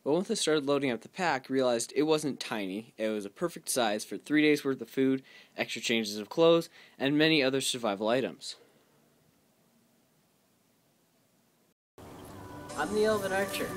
But once I started loading up the pack, I realized it wasn't tiny. It was a perfect size for 3 days worth of food, extra changes of clothes, and many other survival items. I'm the Elven Archer.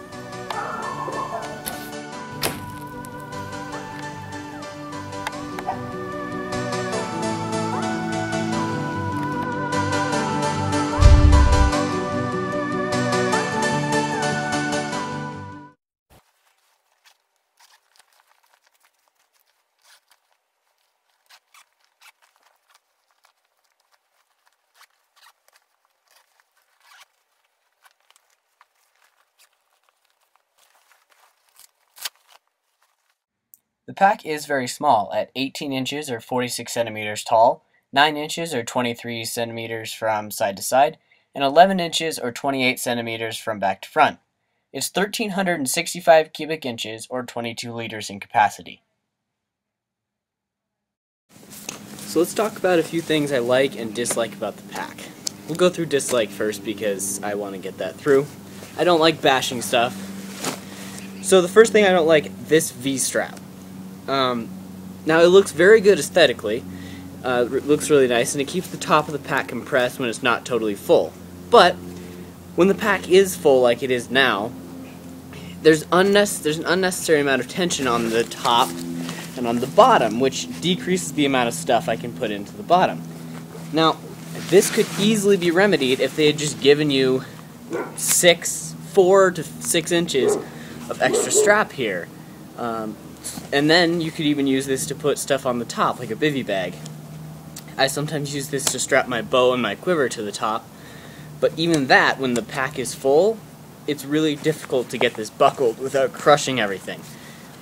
The pack is very small, at 18 inches or 46 centimeters tall, 9 inches or 23 centimeters from side to side, and 11 inches or 28 centimeters from back to front. It's 1,365 cubic inches or 22 liters in capacity. So let's talk about a few things I like and dislike about the pack. We'll go through dislike first because I want to get that through. I don't like bashing stuff. So the first thing I don't like, this V-strap. Now it looks very good aesthetically. It looks really nice, and it keeps the top of the pack compressed when it's not totally full. But when the pack is full like it is now, there's an unnecessary amount of tension on the top and on the bottom, which decreases the amount of stuff I can put into the bottom. Now, this could easily be remedied if they had just given you 4 to 6 inches of extra strap here. And then you could even use this to put stuff on the top, like a bivy bag. I sometimes use this to strap my bow and my quiver to the top, but even that, when the pack is full, it's really difficult to get this buckled without crushing everything.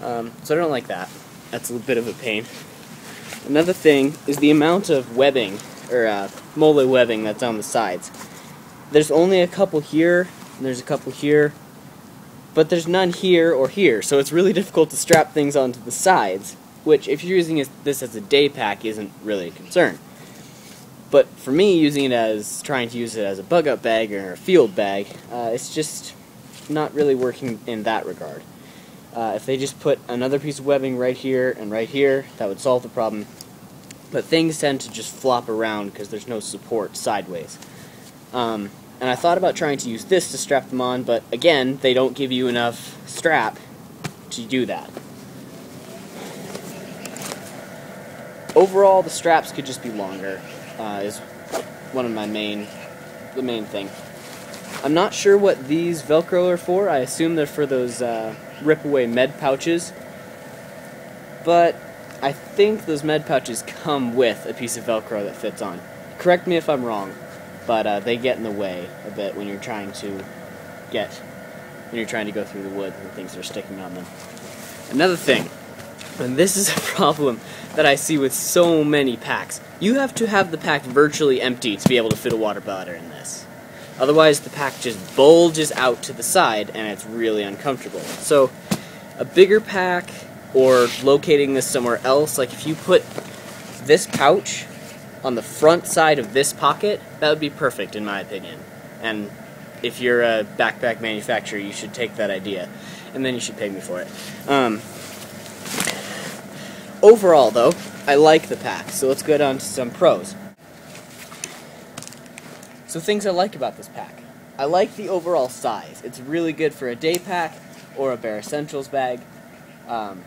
So I don't like that. That's a bit of a pain. Another thing is the amount of webbing, or mole webbing that's on the sides. There's only a couple here, and there's a couple here, but there's none here or here, so it's really difficult to strap things onto the sides, which if you're using this as a day pack isn't really a concern. But for me, trying to use it as a bugout bag or a field bag, it's just not really working in that regard. If they just put another piece of webbing right here and right here, that would solve the problem. But things tend to just flop around because there's no support sideways. And I thought about trying to use this to strap them on, but again, they don't give you enough strap to do that. Overall, the straps could just be longer, is one of the main thing. I'm not sure what these Velcro are for. I assume they're for those rip-away med pouches, but I think those med pouches come with a piece of Velcro that fits on. Correct me if I'm wrong, but they get in the way a bit when you're trying to go through the wood and things are sticking on them. Another thing, and this is a problem that I see with so many packs, you have to have the pack virtually empty to be able to fit a water bladder in this. Otherwise, the pack just bulges out to the side, and it's really uncomfortable. So, a bigger pack, or locating this somewhere else, like if you put this pouch on the front side of this pocket, that would be perfect, in my opinion. And if you're a backpack manufacturer, you should take that idea, and then you should pay me for it. Overall, though, I like the pack, so let's go down to some pros. So things I like about this pack. I like the overall size. It's really good for a day pack or a bare essentials bag. And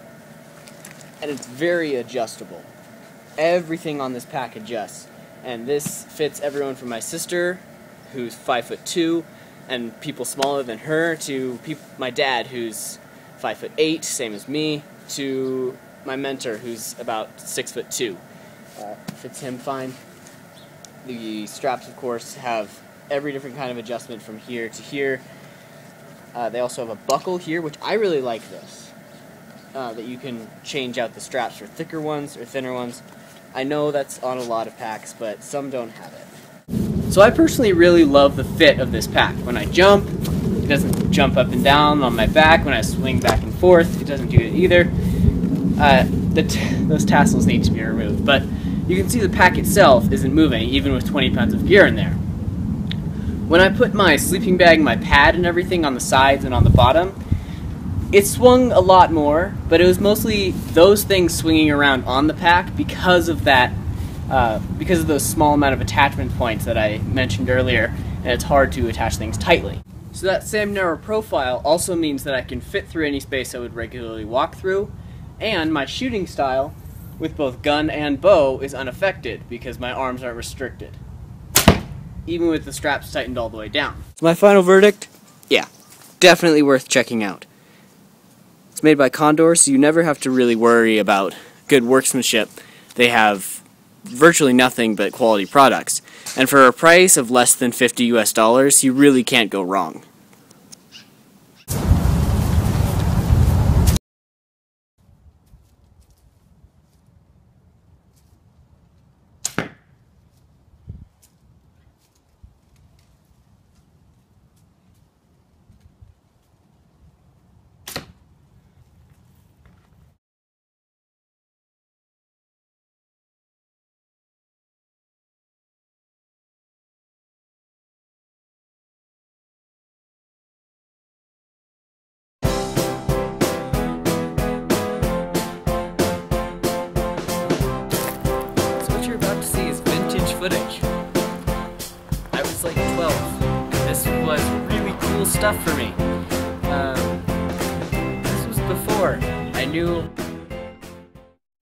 it's very adjustable. Everything on this pack adjusts. And this fits everyone from my sister, who's 5'2", and people smaller than her, to my dad, who's 5'8", same as me, to my mentor, who's about 6'2". Fits him fine. The straps, of course, have every different kind of adjustment from here to here. They also have a buckle here, which I really like this. That you can change out the straps for thicker ones or thinner ones. I know that's on a lot of packs, but some don't have it. So I personally really love the fit of this pack. When I jump, it doesn't jump up and down on my back. When I swing back and forth, it doesn't do it either. Those tassels need to be removed, but you can see the pack itself isn't moving, even with 20 pounds of gear in there. When I put my sleeping bag, my pad, and everything on the sides and on the bottom, It swung a lot more, but it was mostly those things swinging around on the pack because of that, because of those small amount of attachment points that I mentioned earlier, and it's hard to attach things tightly. So that same narrow profile also means that I can fit through any space I would regularly walk through, and my shooting style, with both gun and bow, is unaffected because my arms aren't restricted, even with the straps tightened all the way down. So my final verdict? Yeah, definitely worth checking out. It's made by Condor, so you never have to really worry about good workmanship. They have virtually nothing but quality products. And for a price of less than $50 US, you really can't go wrong. Footage. I was like 12, and this was really cool stuff for me. This was before I knew